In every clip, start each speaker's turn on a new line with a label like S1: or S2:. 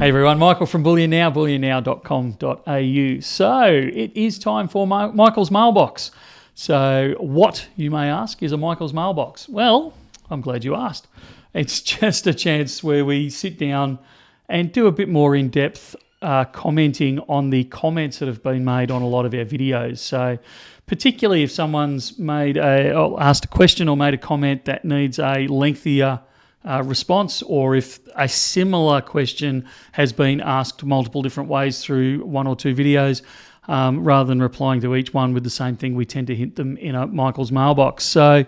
S1: Hey everyone, Michael from Bullion Now, bullionnow.com.au. So it is time for Michael's Mailbox. So what, you may ask, is a Michael's Mailbox? Well, I'm glad you asked. It's just a chance where we sit down and do a bit more in-depth commenting on the comments that have been made on a lot of our videos. So particularly if someone's asked a question or made a comment that needs a lengthier response, or if a similar question has been asked multiple different ways through one or two videos, rather than replying to each one with the same thing, we tend to hint them in a Michael's Mailbox. So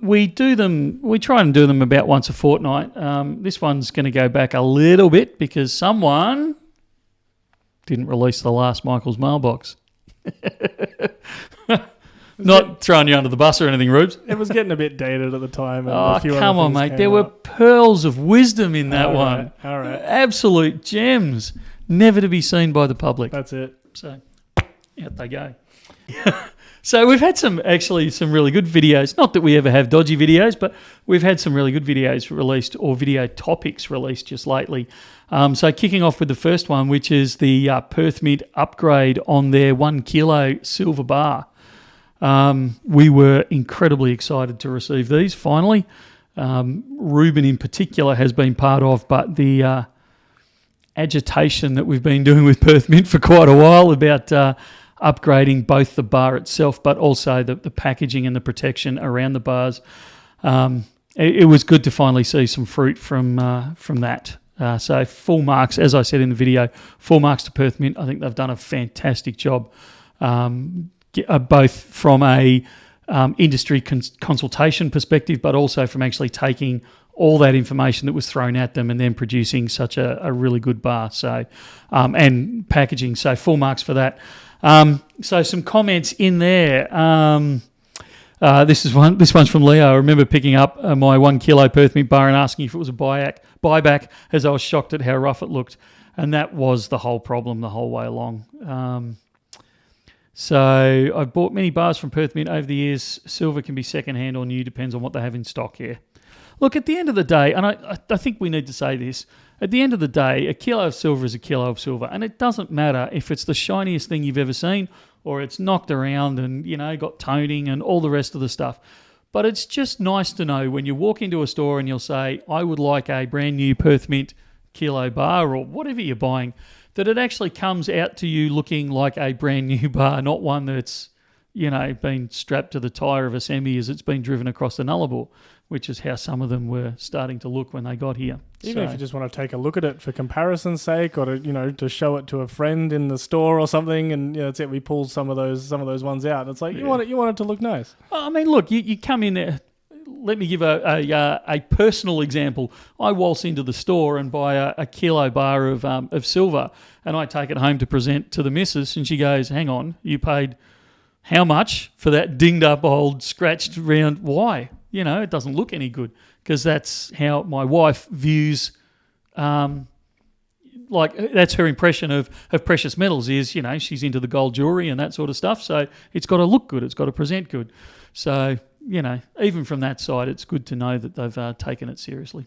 S1: we try and do them about once a fortnight. This one's going to go back a little bit because someone didn't release the last Michael's Mailbox. Not throwing you under the bus or anything, Rubes.
S2: It was getting a bit dated at the time.
S1: And come on, mate. There were pearls of wisdom in that one.
S2: All right.
S1: Absolute gems. Never to be seen by the public.
S2: That's it.
S1: So, out they go. So we've had some really good videos. Not that we ever have dodgy videos, but we've had some really good videos released, or video topics released just lately. So kicking off with the first one, which is the Perth Mint upgrade on their 1 kilo silver bar. We were incredibly excited to receive these finally. Reuben in particular has been part of, but the agitation that we've been doing with Perth Mint for quite a while about upgrading both the bar itself, but also the packaging and the protection around the bars. It was good to finally see some fruit from that. So full marks, as I said in the video, full marks to Perth Mint. I think they've done a fantastic job. Both from a industry consultation perspective, but also from actually taking all that information that was thrown at them and then producing such a really good bar. So, and packaging. So full marks for that. So some comments in there. This one's from Leo. I remember picking up my 1 kilo Perth Mint bar and asking if it was a buyback, as I was shocked at how rough it looked. And that was the whole problem the whole way along. So I've bought many bars from Perth Mint over the years. Silver can be second-hand or new, depends on what they have in stock here. Look, at the end of the day, and I think we need to say this, at the end of the day, a kilo of silver is a kilo of silver, and it doesn't matter if it's the shiniest thing you've ever seen or it's knocked around and, got toning and all the rest of the stuff. But it's just nice to know when you walk into a store and you'll say, I would like a brand new Perth Mint kilo bar or whatever you're buying, that it actually comes out to you looking like a brand new bar, not one that's, been strapped to the tyre of a semi as it's been driven across the Nullarbor, which is how some of them were starting to look when they got here.
S2: Even if you just want to take a look at it for comparison's sake, or to show it to a friend in the store or something, and that's it. We pulled some of those ones out. It's like you want it to look nice.
S1: I mean, look, you come in there. Let me give a personal example. I waltz into the store and buy a kilo bar of silver, and I take it home to present to the missus, and she goes, hang on, you paid how much for that dinged up old scratched round? Why? It doesn't look any good, because that's how my wife views, that's her impression of precious metals is, she's into the gold jewellery and that sort of stuff, so it's got to look good, it's got to present good. So, even from that side, it's good to know that they've taken it seriously.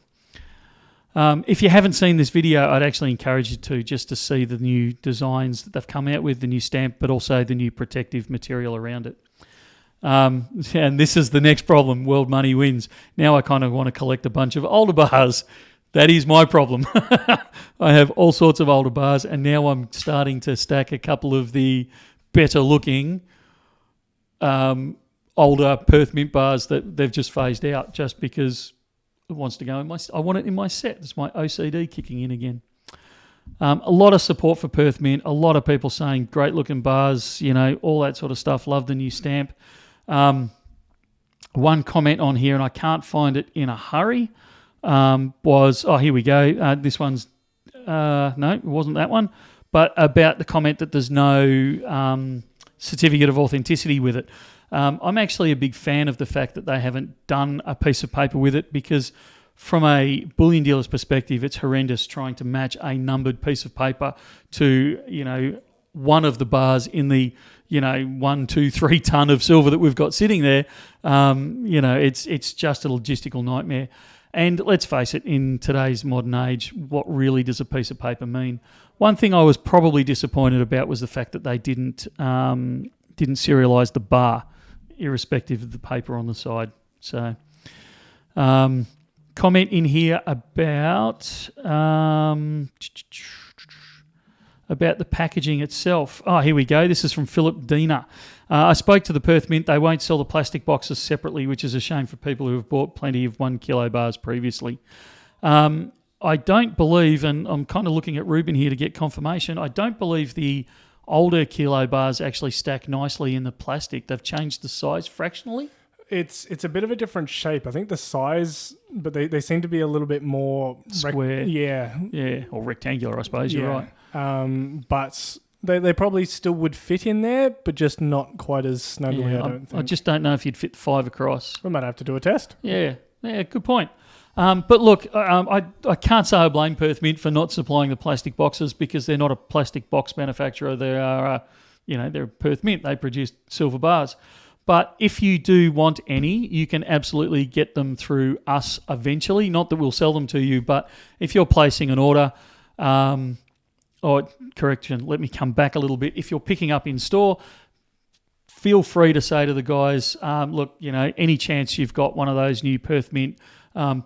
S1: If you haven't seen this video, I'd actually encourage you to, just to see the new designs that they've come out with, the new stamp, but also the new protective material around it. And this is the next problem, world money wins. Now I kind of want to collect a bunch of older bars. That is my problem. I have all sorts of older bars, and now I'm starting to stack a couple of the better looking older Perth Mint bars that they've just phased out, just because it wants to go in I want it in my set. It's my OCD kicking in again. A lot of support for Perth Mint. A lot of people saying great looking bars, all that sort of stuff. Love the new stamp. One comment on here, and I can't find it in a hurry, was, here we go. This one's, no, it wasn't that one, but about the comment that there's no certificate of authenticity with it. I'm actually a big fan of the fact that they haven't done a piece of paper with it, because from a bullion dealer's perspective, it's horrendous trying to match a numbered piece of paper to, one of the bars in the, 1, 2, 3 ton of silver that we've got sitting there. It's just a logistical nightmare. And let's face it, in today's modern age, what really does a piece of paper mean? One thing I was probably disappointed about was the fact that they didn't serialise the bar, irrespective of the paper on the side. So, comment in here about the packaging itself. Oh, here we go. This is from Philip Diener. I spoke to the Perth Mint. They won't sell the plastic boxes separately, which is a shame for people who have bought plenty of 1 kilo bars previously. I don't believe, and I'm kind of looking at Reuben here to get confirmation, I don't believe the older kilo bars actually stack nicely in the plastic. They've changed the size fractionally.
S2: It's a bit of a different shape. I think the size, but they seem to be a little bit more
S1: square. Yeah, or rectangular, I suppose. You're right.
S2: But they probably still would fit in there, but just not quite as snugly. I don't think.
S1: I just don't know if you'd fit 5 across.
S2: We might have to do a test.
S1: Yeah, good point. But look, I can't say I blame Perth Mint for not supplying the plastic boxes because they're not a plastic box manufacturer. They are, they're Perth Mint. They produce silver bars. But if you do want any, you can absolutely get them through us eventually. Not that we'll sell them to you, but if you're placing an order, let me come back a little bit. If you're picking up in store, feel free to say to the guys, look, any chance you've got one of those new Perth Mint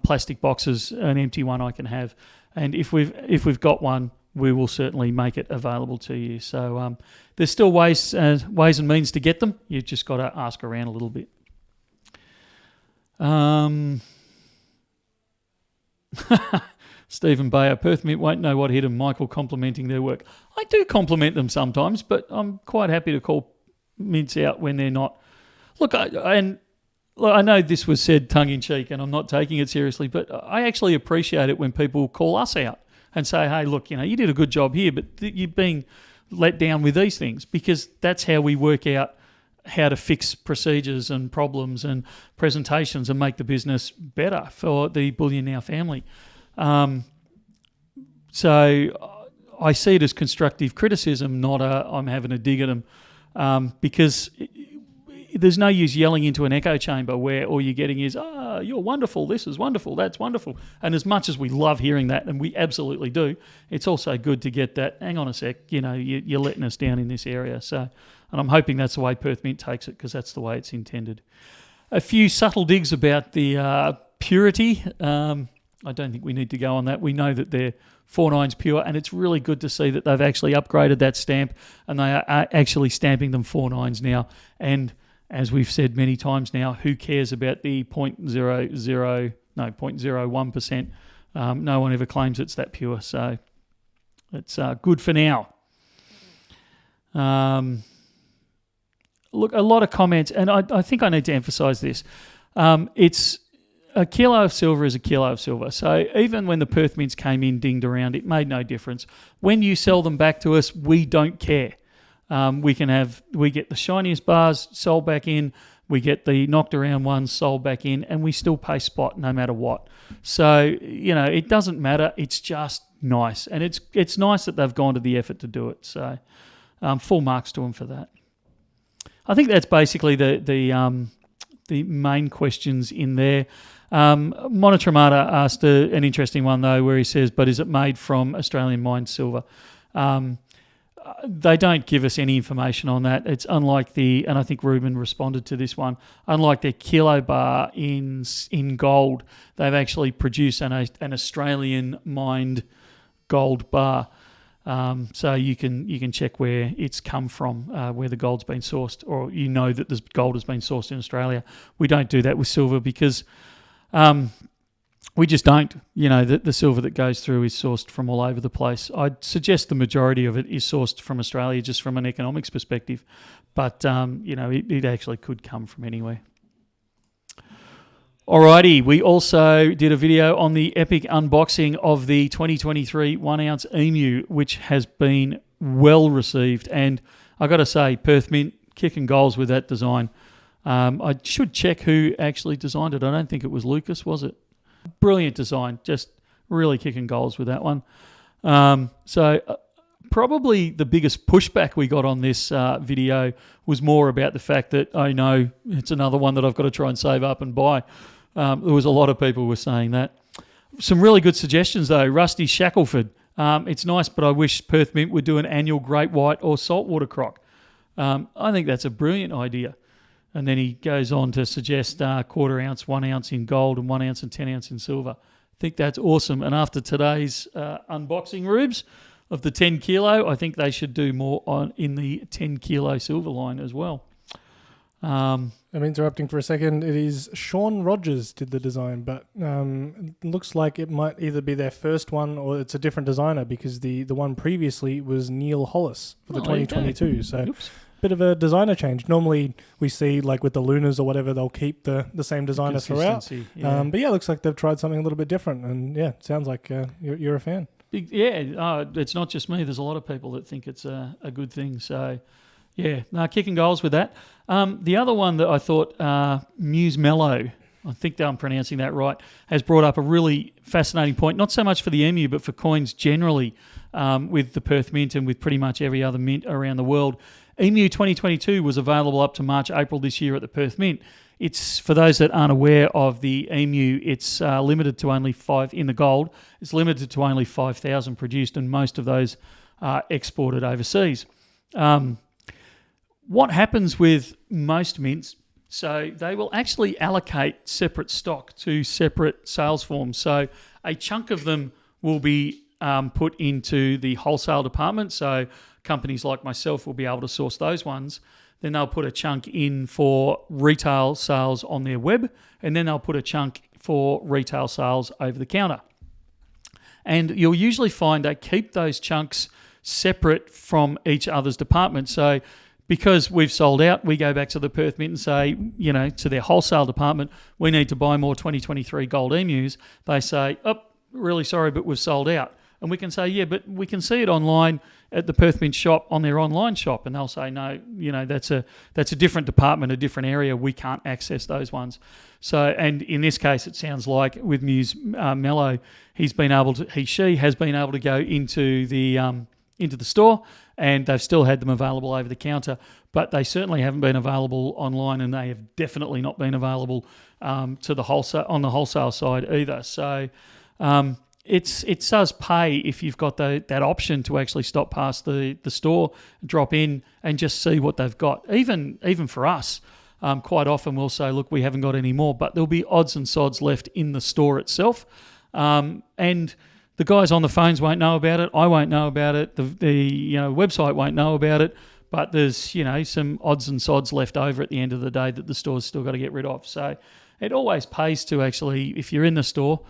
S1: plastic boxes, an empty one I can have. And if we've got one, we will certainly make it available to you. So there's still ways and means to get them. You've just got to ask around a little bit. Stephen Bayer, Perth Mint won't know what hit them. Michael complimenting their work. I do compliment them sometimes, but I'm quite happy to call mints out when they're not. Look, I know this was said tongue-in-cheek and I'm not taking it seriously, but I actually appreciate it when people call us out and say, hey, look, you did a good job here, but you're being let down with these things, because that's how we work out how to fix procedures and problems and presentations and make the business better for the Bullion Now family. So I see it as constructive criticism, not I'm having a dig at them, because there's no use yelling into an echo chamber where all you're getting is, you're wonderful, this is wonderful, that's wonderful. And as much as we love hearing that, and we absolutely do, it's also good to get that, hang on a sec, you're letting us down in this area. So, and I'm hoping that's the way Perth Mint takes it, because that's the way it's intended. A few subtle digs about the purity. I don't think we need to go on that. We know that they're 4.9s pure, and it's really good to see that they've actually upgraded that stamp, and they are actually stamping them 4.9s now. And as we've said many times now, who cares about the 0.01%? No one ever claims it's that pure, so it's good for now. Look, a lot of comments, and I think I need to emphasise this. It's a kilo of silver is a kilo of silver. So even when the Perth Mints came in, dinged around, it made no difference. When you sell them back to us, we don't care. We get the shiniest bars sold back in, we get the knocked around ones sold back in, and we still pay spot no matter what. So, it doesn't matter. It's just nice. And it's nice that they've gone to the effort to do it. So full marks to them for that. I think that's basically the main questions in there. Monotramata asked an interesting one, though, where he says, but is it made from Australian mined silver? They don't give us any information on that. It's unlike and I think Reuben responded to this one, unlike their kilo bar in gold, they've actually produced an Australian mined gold bar. So you can check where it's come from, where the gold's been sourced, or that the gold has been sourced in Australia. We don't do that with silver because we just don't. The silver that goes through is sourced from all over the place. I'd suggest the majority of it is sourced from Australia just from an economics perspective, but it actually could come from anywhere. Alrighty, we also did a video on the epic unboxing of the 2023 1-ounce Emu, which has been well received. And I got to say, Perth Mint kicking goals with that design. I should check who actually designed it. I don't think it was Lucas, was it? Brilliant design, just really kicking goals with that one. Probably the biggest pushback we got on this video was more about the fact that I know it's another one that I've got to try and save up and buy. There was a lot of people were saying that. Some really good suggestions though. Rusty Shackelford. It's nice, but I wish Perth Mint would do an annual great white or saltwater croc. I think that's a brilliant idea. And then he goes on to suggest quarter ounce, 1 ounce in gold and 1 ounce and 10 ounce in silver. I think that's awesome. And after today's unboxing, Rubes, of the 10 kilo, I think they should do more in the 10 kilo silver line as well.
S2: I'm interrupting for a second. It is Sean Rogers did the design, but it looks like it might either be their first one or it's a different designer because the one previously was Neil Hollis for the 2022. So bit of a designer change. Normally we see like with the Lunas or whatever, they'll keep the same designer throughout.
S1: Yeah.
S2: But yeah, it looks like they've tried something a little bit different. And yeah, it sounds like you're a fan.
S1: It's not just me. There's a lot of people that think it's a good thing. So yeah, kicking goals with that. The other one that I thought, Muse Mellow, I think I'm pronouncing that right, has brought up a really fascinating point, not so much for the EMU, but for coins generally, with the Perth Mint and with pretty much every other mint around the world. EMU 2022 was available up to March, April this year at the Perth Mint. It's, for those that aren't aware of the EMU, it's limited to only 5 in the gold. It's limited to only 5,000 produced, and most of those are exported overseas. What happens with most mints, so they will actually allocate separate stock to separate sales forms. So a chunk of them will be put into the wholesale department. So companies like myself will be able to source those ones. Then they'll put a chunk in for retail sales on their web, and then they'll put a chunk for retail sales over the counter. And you'll usually find they keep those chunks separate from each other's department. So because we've sold out, we go back to the Perth Mint and say, to their wholesale department, we need to buy more 2023 gold emus. They say, really sorry, but we've sold out. And we can say, yeah, but we can see it online at the Perth Mint shop on their online shop. And they'll say, no, that's a different department, a different area. We can't access those ones. So, and in this case, it sounds like with Muse Mellow, she has been able to go into the store, and they've still had them available over the counter, but they certainly haven't been available online, and they have definitely not been available on the wholesale side either. So it does pay if you've got that option to actually stop past the store, drop in, and just see what they've got. Even for us, quite often we'll say, look, we haven't got any more, but there'll be odds and sods left in the store itself, and the guys on the phones won't know about it. I won't know about it. The website won't know about it. But there's some odds and sods left over at the end of the day that the store's still got to get rid of. So it always pays to actually, if you're in the store,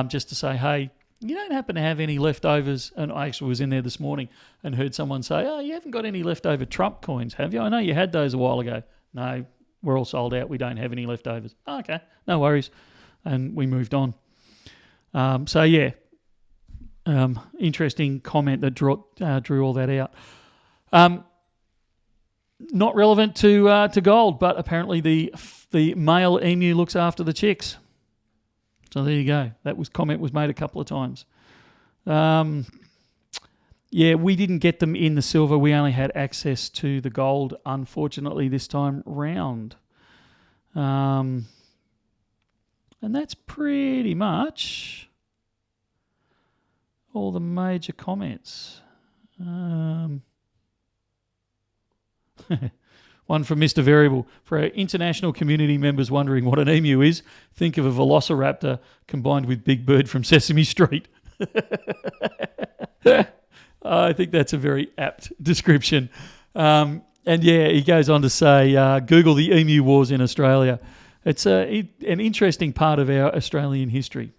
S1: just to say, hey, you don't happen to have any leftovers. And I actually was in there this morning and heard someone say, oh, you haven't got any leftover Trump coins, have you? I know you had those a while ago. No, we're all sold out. We don't have any leftovers. Oh, okay, no worries. And we moved on. So yeah. Interesting comment that drew all that out. Not relevant to gold, but apparently the male emu looks after the chicks. So there you go. Comment was made a couple of times. Yeah, we didn't get them in the silver. We only had access to the gold, unfortunately, this time round. And that's pretty much all the major comments. One from Mr. Variable. For our international community members wondering what an emu is, think of a velociraptor combined with Big Bird from Sesame Street. I think that's a very apt description. And yeah, he goes on to say, Google the emu wars in Australia. It's an interesting part of our Australian history.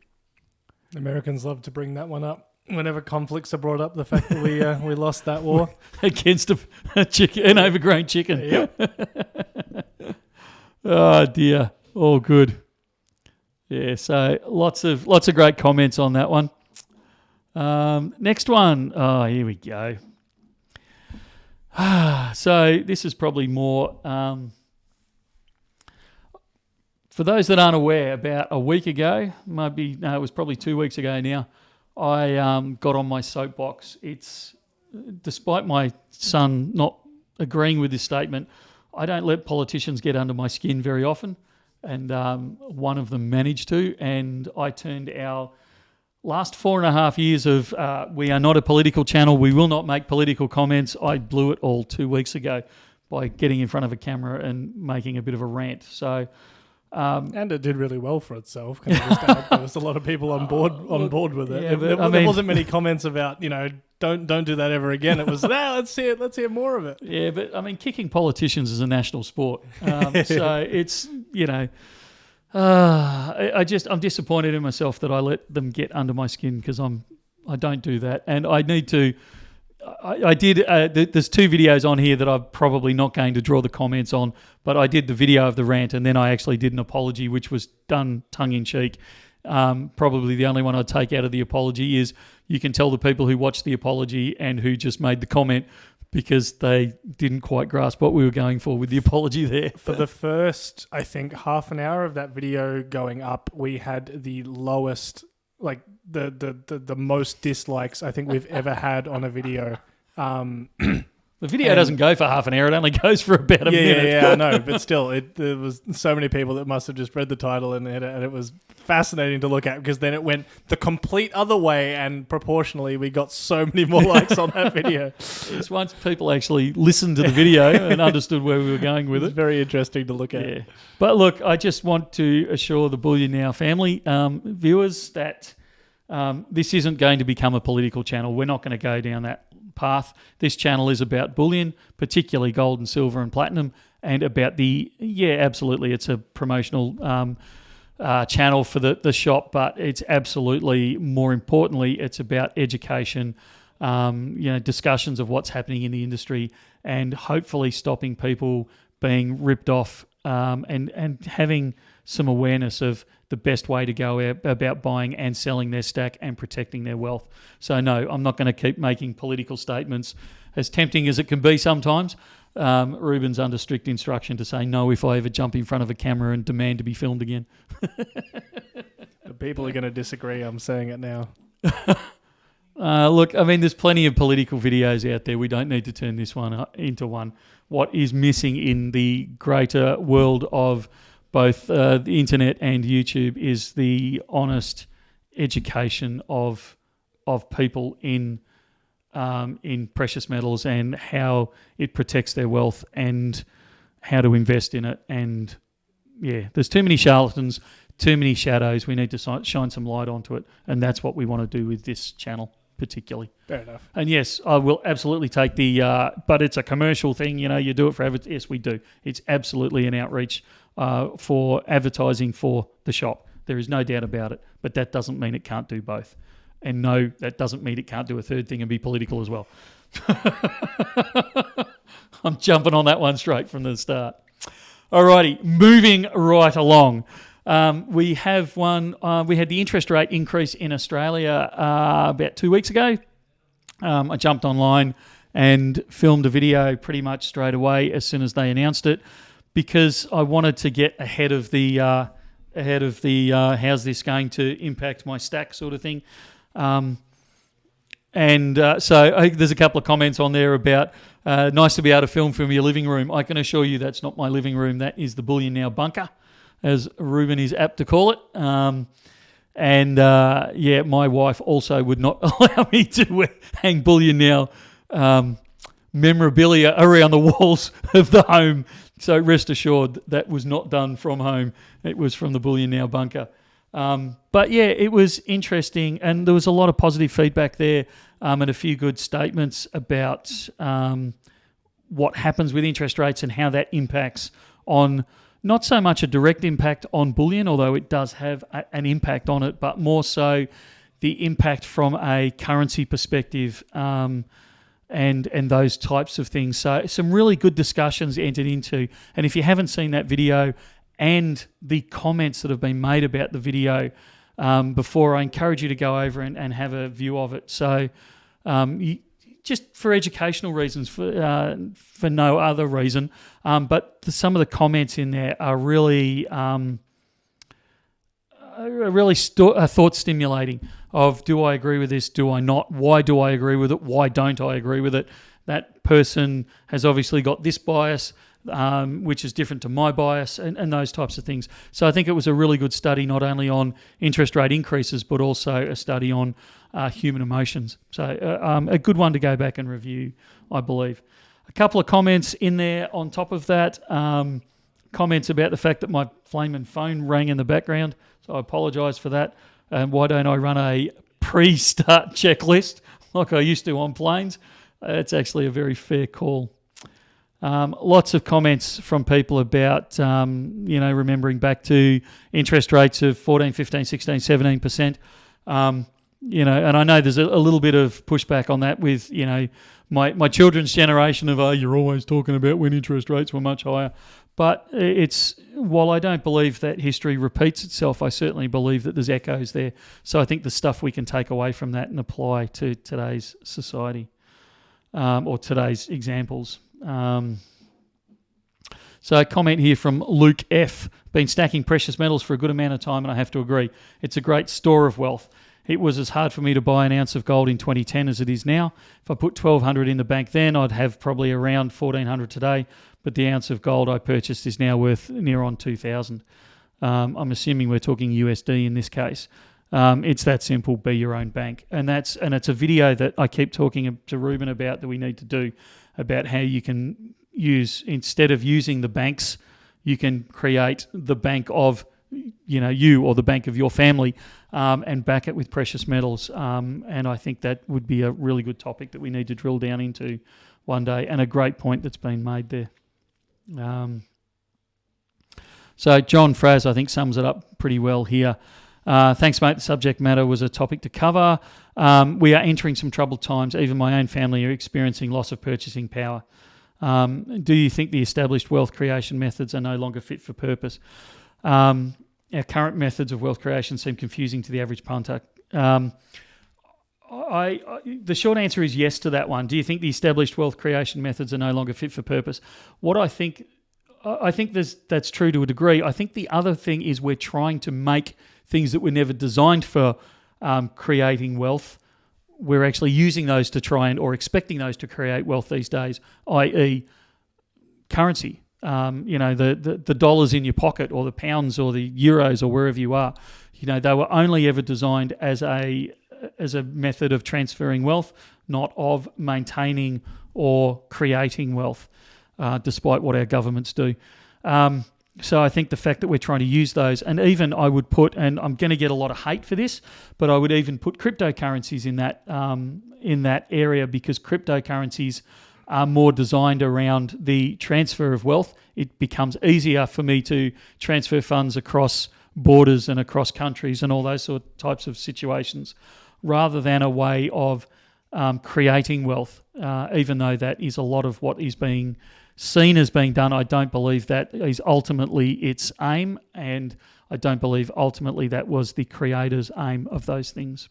S2: Americans love to bring that one up. Whenever conflicts are brought up, the fact that we lost that war
S1: against a chicken, an overgrown chicken.
S2: Yep.
S1: Oh dear, all good. Yeah, so lots of great comments on that one. Next one. Oh, here we go. So this is probably more for those that aren't aware. About a week ago, it was probably 2 weeks ago now. I got on my soapbox. It's, despite my son not agreeing with this statement, I don't let politicians get under my skin very often. and one of them managed to. And I turned our last 4.5 years of we are not a political channel, we will not make political comments. I blew it all 2 weeks ago by getting in front of a camera and making a bit of a rant. So.
S2: And it did really well for itself. Can I just add? There was a lot of people on board with it.
S1: Yeah,
S2: there wasn't many comments about, don't do that ever again. It was, let's hear more of it.
S1: Yeah, but I mean, kicking politicians is a national sport. So it's, I'm disappointed in myself that I let them get under my skin, because I don't do that. And I need to, I did, there's 2 videos on here that I'm probably not going to draw the comments on, but I did the video of the rant, and then I actually did an apology, which was done tongue-in-cheek. Probably the only one I'd take out of the apology is you can tell the people who watched the apology and who just made the comment, because they didn't quite grasp what we were going for with the apology there.
S2: For the first, I think, half an hour of that video going up, we had the lowest, like the most dislikes I think we've ever had on a video.
S1: The video doesn't go for half an hour; it only goes for about a minute.
S2: Yeah, I know, but still, there was so many people that must have just read the title and it was fascinating to look at, because then it went the complete other way, and proportionally, we got so many more likes on that video.
S1: It's once people actually listened to the video and understood where we were going with it.
S2: It's very interesting to look at.
S1: Yeah, but look, I just want to assure the Bullion Now family viewers that this isn't going to become a political channel. We're not going to go down that path. This channel is about bullion, particularly gold and silver and platinum, and about absolutely, it's a promotional channel for the shop, but it's absolutely, more importantly, it's about education, discussions of what's happening in the industry, and hopefully stopping people being ripped off, and having some awareness of the best way to go about buying and selling their stack and protecting their wealth. So no, I'm not going to keep making political statements, as tempting as it can be sometimes. Reuben's under strict instruction to say no if I ever jump in front of a camera and demand to be filmed again.
S2: The people are going to disagree. I'm saying it now.
S1: Look, I mean, there's plenty of political videos out there. We don't need to turn this one into one. What is missing in the greater world of both the internet and YouTube is the honest education of people in precious metals, and how it protects their wealth and how to invest in it. And yeah, there's too many charlatans, too many shadows. We need to shine some light onto it, and that's what we want to do with this channel particularly.
S2: Fair enough.
S1: And yes, I will absolutely take the but it's a commercial thing, you do it for advertising. Yes, we do. It's absolutely an outreach for advertising for the shop. There is no doubt about it, but that doesn't mean it can't do both. And no, that doesn't mean it can't do a third thing and be political as well. I'm jumping on that one straight from the start. Alrighty, moving right along. We had the interest rate increase in Australia about 2 weeks ago. I jumped online and filmed a video pretty much straight away as soon as they announced it, because I wanted to get ahead of the how's this going to impact my stack sort of thing. So there's a couple of comments on there about nice to be able to film from your living room. I can assure you that's not my living room. That is the Bullion Now bunker, as Reuben is apt to call it. My wife also would not allow me to hang Bullion Now memorabilia around the walls of the home. So rest assured that was not done from home. It was from the Bullion Now bunker. But yeah, it was interesting, and there was a lot of positive feedback there, and a few good statements about what happens with interest rates and how that impacts on not so much a direct impact on bullion, although it does have an impact on it, but more so the impact from a currency perspective, and those types of things. So some really good discussions entered into. And if you haven't seen that video and the comments that have been made about the video before, I encourage you to go over and have a view of it. So just for educational reasons, for no other reason. But some of the comments in there are really thought stimulating. Of, do I agree with this? Do I not? Why do I agree with it? Why don't I agree with it? That person has obviously got this bias. which is different to my bias and those types of things. So I think it was a really good study, not only on interest rate increases, but also a study on human emotions. So a good one to go back and review, I believe. A couple of comments in there on top of that. Comments about the fact that my flaming phone rang in the background. So I apologise for that. And why don't I run a pre-start checklist like I used to on planes? It's actually a very fair call. Lots of comments from people about, remembering back to interest rates of 14, 15, 16, 17%. And I know there's a little bit of pushback on that with, my children's generation of, you're always talking about when interest rates were much higher. But while I don't believe that history repeats itself, I certainly believe that there's echoes there. So I think there's stuff we can take away from that and apply to today's society or today's examples. So a comment here from Luke F. Been stacking precious metals for a good amount of time, and I have to agree. It's a great store of wealth. It was as hard for me to buy an ounce of gold in 2010 as it is now. If I put $1,200 in the bank then, I'd have probably around $1,400 today. But the ounce of gold I purchased is now worth near on $2,000. I'm assuming we're talking USD in this case. It's that simple. Be your own bank, and it's a video that I keep talking to Reuben about that we need to do about how you can use, instead of using the banks, you can create the bank of you or the bank of your family, and back it with precious metals. And I think that would be a really good topic that we need to drill down into one day, and a great point that's been made there. So John Fraz, I think, sums it up pretty well here. Thanks, mate. The subject matter was a topic to cover. We are entering some troubled times. Even my own family are experiencing loss of purchasing power. Do you think the established wealth creation methods are no longer fit for purpose? Our current methods of wealth creation seem confusing to the average punter. The short answer is yes to that one. Do you think the established wealth creation methods are no longer fit for purpose? What I think that's true to a degree. I think the other thing is we're trying to make things that were never designed for creating wealth. We're actually using those to try or expecting those to create wealth these days, i.e. currency. The dollars in your pocket, or the pounds or the euros or wherever you are. They were only ever designed as a method of transferring wealth, not of maintaining or creating wealth, despite what our governments do. So I think the fact that we're trying to use those, and even I would put, and I'm going to get a lot of hate for this, but I would even put cryptocurrencies in that area, because cryptocurrencies are more designed around the transfer of wealth. It becomes easier for me to transfer funds across borders and across countries and all those sort of types of situations, rather than a way of creating wealth. Even though that is a lot of what is being seen as being done, I don't believe that is ultimately its aim, and I don't believe ultimately that was the creator's aim of those things.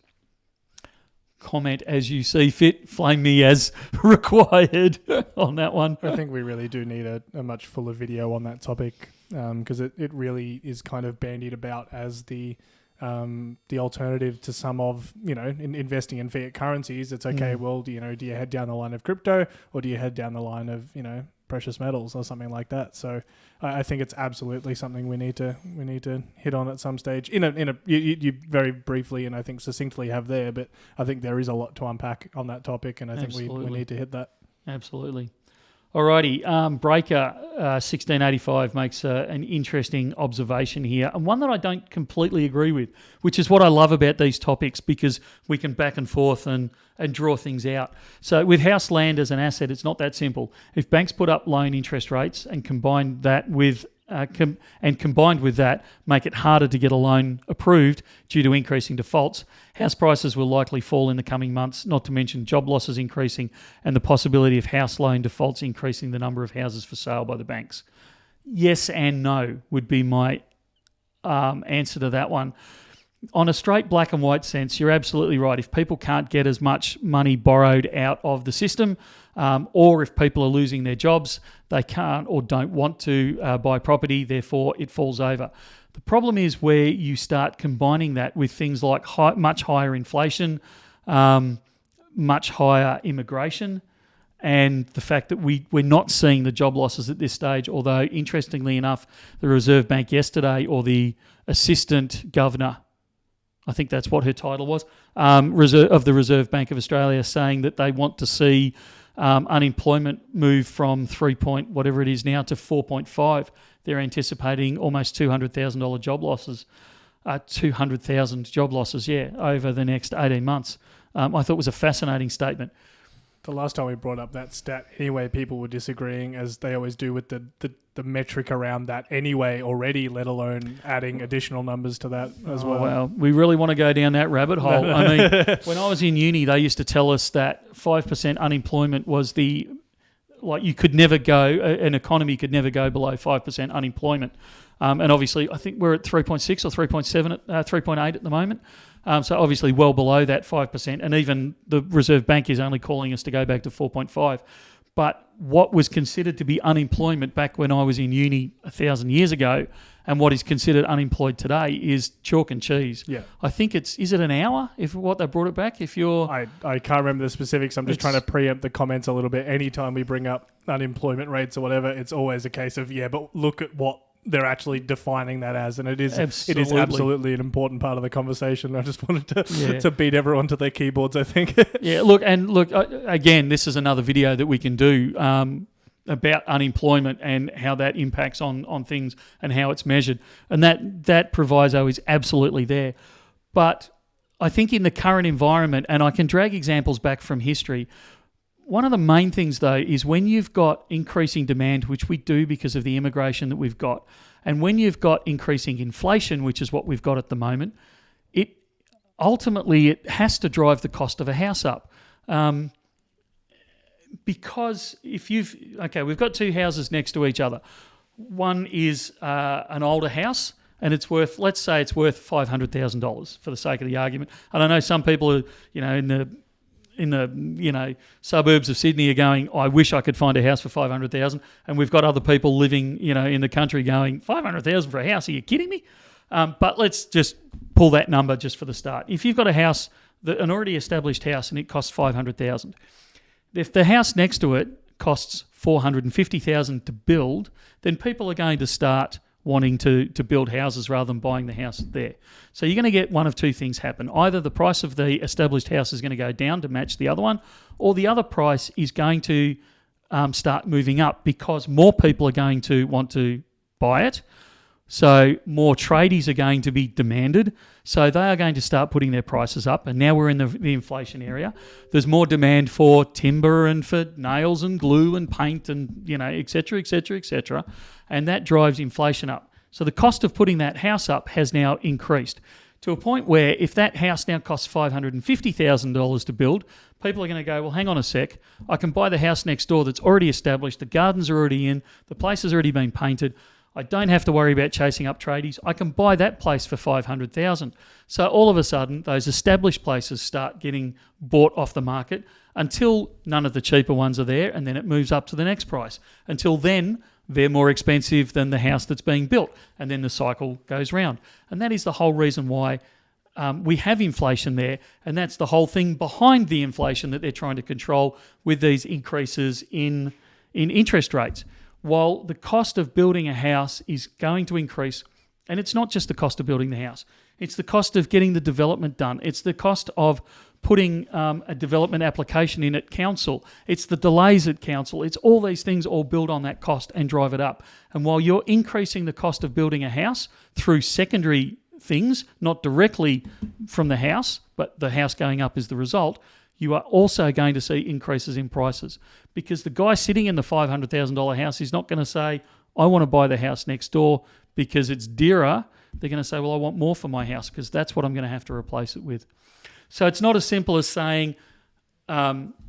S1: Comment as you see fit. Flame me as required on that one.
S2: I think we really do need a much fuller video on that topic, because it really is kind of bandied about as the alternative to some of, investing in fiat currencies. It's okay. Well, do you head down the line of crypto, or do you head down the line of, precious metals or something like that? So I think it's absolutely something we need to hit on at some stage. You very briefly and I think succinctly have there, but I think there is a lot to unpack on that topic, and I think we need to hit that.
S1: Absolutely. Alrighty, Breaker 1685 makes an interesting observation here, and one that I don't completely agree with, which is what I love about these topics, because we can back and forth and draw things out. So with house land as an asset, it's not that simple. If banks put up loan interest rates and combined with that, make it harder to get a loan approved due to increasing defaults, house prices will likely fall in the coming months, not to mention job losses increasing and the possibility of house loan defaults increasing the number of houses for sale by the banks. Yes and no would be my answer to that one. On a straight black and white sense, you're absolutely right. If people can't get as much money borrowed out of the system, or if people are losing their jobs, they can't or don't want to buy property, therefore it falls over. The problem is where you start combining that with things like much higher inflation, much higher immigration, and the fact that we're not seeing the job losses at this stage, although interestingly enough, the Reserve Bank yesterday, or the Assistant Governor, I think that's what her title was, of the Reserve Bank of Australia, saying that they want to see unemployment move from 3 point whatever it is now to 4.5. They're anticipating almost $200,000 job losses, 200,000 job losses, over the next 18 months. I thought it was a fascinating statement.
S2: The last time we brought up that stat, anyway, people were disagreeing, as they always do, with the metric around that anyway already, let alone adding additional numbers to that as well.
S1: Well, we really want to go down that rabbit hole. I mean, when I was in uni, they used to tell us that 5% unemployment was you could never go, an economy could never go below 5% unemployment. And obviously, I think we're at 3.6 or 3.7, 3.8 at the moment. So obviously well below that 5%. And even the Reserve Bank is only calling us to go back to 4.5. But what was considered to be unemployment back when I was in uni 1,000 years ago, and what is considered unemployed today, is chalk and cheese.
S2: Yeah.
S1: I think is it an hour, if what they brought it back? If you're...
S2: I can't remember the specifics. I'm just trying to preempt the comments a little bit. Anytime we bring up unemployment rates or whatever, it's always a case of, but look at what they're actually defining that as, and it is absolutely an important part of the conversation. I just wanted to beat everyone to their keyboards, I think.
S1: Look, again, this is another video that we can do about unemployment and how that impacts on things and how it's measured, and that proviso is absolutely there. But I think in the current environment, and I can drag examples back from history, one of the main things, though, is when you've got increasing demand, which we do because of the immigration that we've got, and when you've got increasing inflation, which is what we've got at the moment, it has to drive the cost of a house up. Because we've got two houses next to each other. One is an older house, and let's say it's worth $500,000 for the sake of the argument. And I know some people are, in the suburbs of Sydney are going, I wish I could find a house for $500,000, and we've got other people living, in the country going, $500,000 for a house? Are you kidding me? But let's just pull that number just for the start. If you've got a house, an already established house, and it costs $500,000, if the house next to it costs $450,000 to build, then people are going to start wanting to build houses rather than buying the house there. So you're going to get one of two things happen. Either the price of the established house is going to go down to match the other one, or the other price is going to start moving up because more people are going to want to buy it. So more tradies are going to be demanded. So they are going to start putting their prices up. And now we're in the inflation area. There's more demand for timber and for nails and glue and paint and, et cetera, et cetera, et cetera. And that drives inflation up. So the cost of putting that house up has now increased to a point where if that house now costs $550,000 to build, people are going to go, well, hang on a sec. I can buy the house next door that's already established. The gardens are already in. The place has already been painted. I don't have to worry about chasing up tradies. I can buy that place for $500,000. So all of a sudden, those established places start getting bought off the market until none of the cheaper ones are there, and then it moves up to the next price. Until then, they're more expensive than the house that's being built, and then the cycle goes round. And that is the whole reason why we have inflation there, and that's the whole thing behind the inflation that they're trying to control with these increases in interest rates. While the cost of building a house is going to increase, and it's not just the cost of building the house, it's the cost of getting the development done. It's the cost of putting a development application in at council. It's the delays at council. It's all these things all build on that cost and drive it up. And while you're increasing the cost of building a house through secondary things, not directly from the house, but the house going up is the result, you are also going to see increases in prices, because the guy sitting in the $500,000 house is not going to say, I want to buy the house next door because it's dearer. They're going to say, well, I want more for my house because that's what I'm going to have to replace it with. So it's not as simple as saying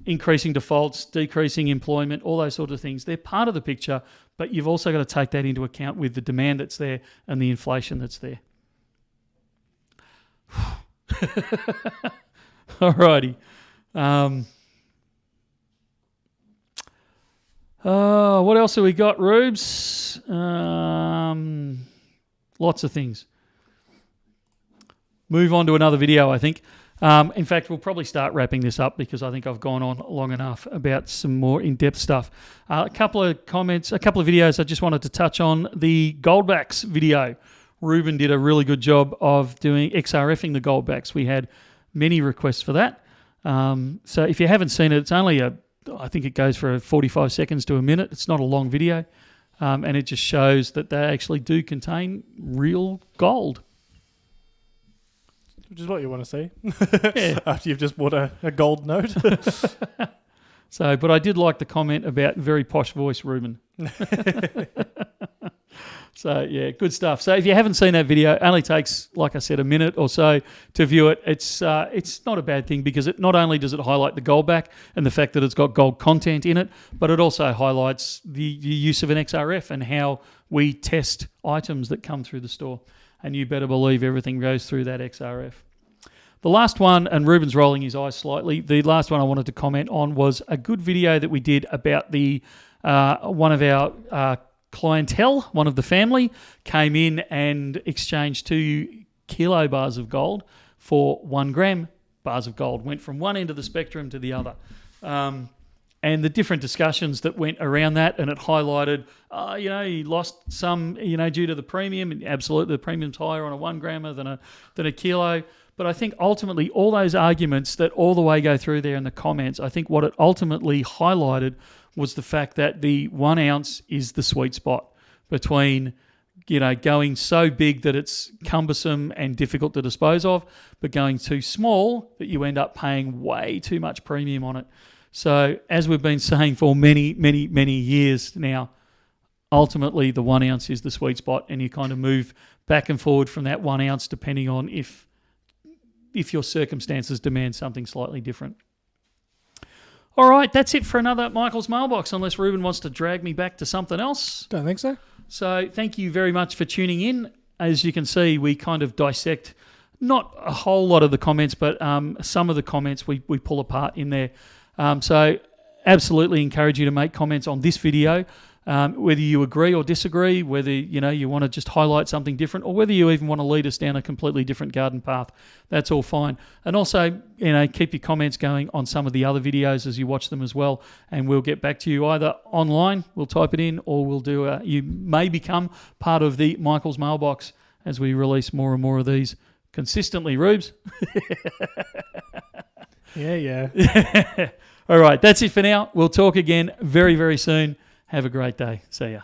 S1: increasing defaults, decreasing employment, all those sorts of things. They're part of the picture, but you've also got to take that into account with the demand that's there and the inflation that's there. Alrighty. What else have we got, Rubes? Lots of things. Move on to another video, I think. In fact, we'll probably start wrapping this up because I think I've gone on long enough about some more in-depth stuff. A couple of comments, a couple of videos I just wanted to touch on. The Goldbacks video. Reuben did a really good job of doing XRFing the Goldbacks. We had many requests for that. So if you haven't seen it, it's only I think it goes for 45 seconds to a minute. It's not a long video. And it just shows that they actually do contain real gold.
S2: Which is what you want to see
S1: Yeah.
S2: after you've just bought a gold note.
S1: So, but I did like the comment about very posh voice, Reuben. So, yeah, good stuff. So if you haven't seen that video, it only takes, like I said, a minute or so to view it. It's not a bad thing because it not only does it highlight the Goldback and the fact that it's got gold content in it, but it also highlights the use of an XRF and how we test items that come through the store. And you better believe everything goes through that XRF. The last one, and Reuben's rolling his eyes slightly, the last one I wanted to comment on was a good video that we did about the one of our clientele, one of the family, came in and exchanged 2 kilo bars of gold for 1 gram bars of gold. Went from one end of the spectrum to the other. And the different discussions that went around that, and it highlighted, he lost some, due to the premium. And absolutely, the premium's higher on a 1 grammer than a kilo. But I think ultimately all those arguments that all the way go through there in the comments, I think what it ultimately highlighted was the fact that the 1 ounce is the sweet spot between, going so big that it's cumbersome and difficult to dispose of, but going too small that you end up paying way too much premium on it. So as we've been saying for many, many, many years now, ultimately the 1 ounce is the sweet spot, and you kind of move back and forward from that 1 ounce depending on if your circumstances demand something slightly different. All right, that's it for another Michael's Mailbox, unless Reuben wants to drag me back to something else.
S2: Don't think so.
S1: So thank you very much for tuning in. As you can see, we kind of dissect not a whole lot of the comments, but some of the comments we pull apart in there. So absolutely encourage you to make comments on this video, whether you agree or disagree, whether you want to just highlight something different, or whether you even want to lead us down a completely different garden path. That's all fine. And also, keep your comments going on some of the other videos as you watch them as well, and we'll get back to you either online, we'll type it in, or we'll do you may become part of the Michael's Mailbox as we release more and more of these consistently, Rubes.
S2: Yeah.
S1: All right, that's it for now. We'll talk again very, very soon. Have a great day. See ya.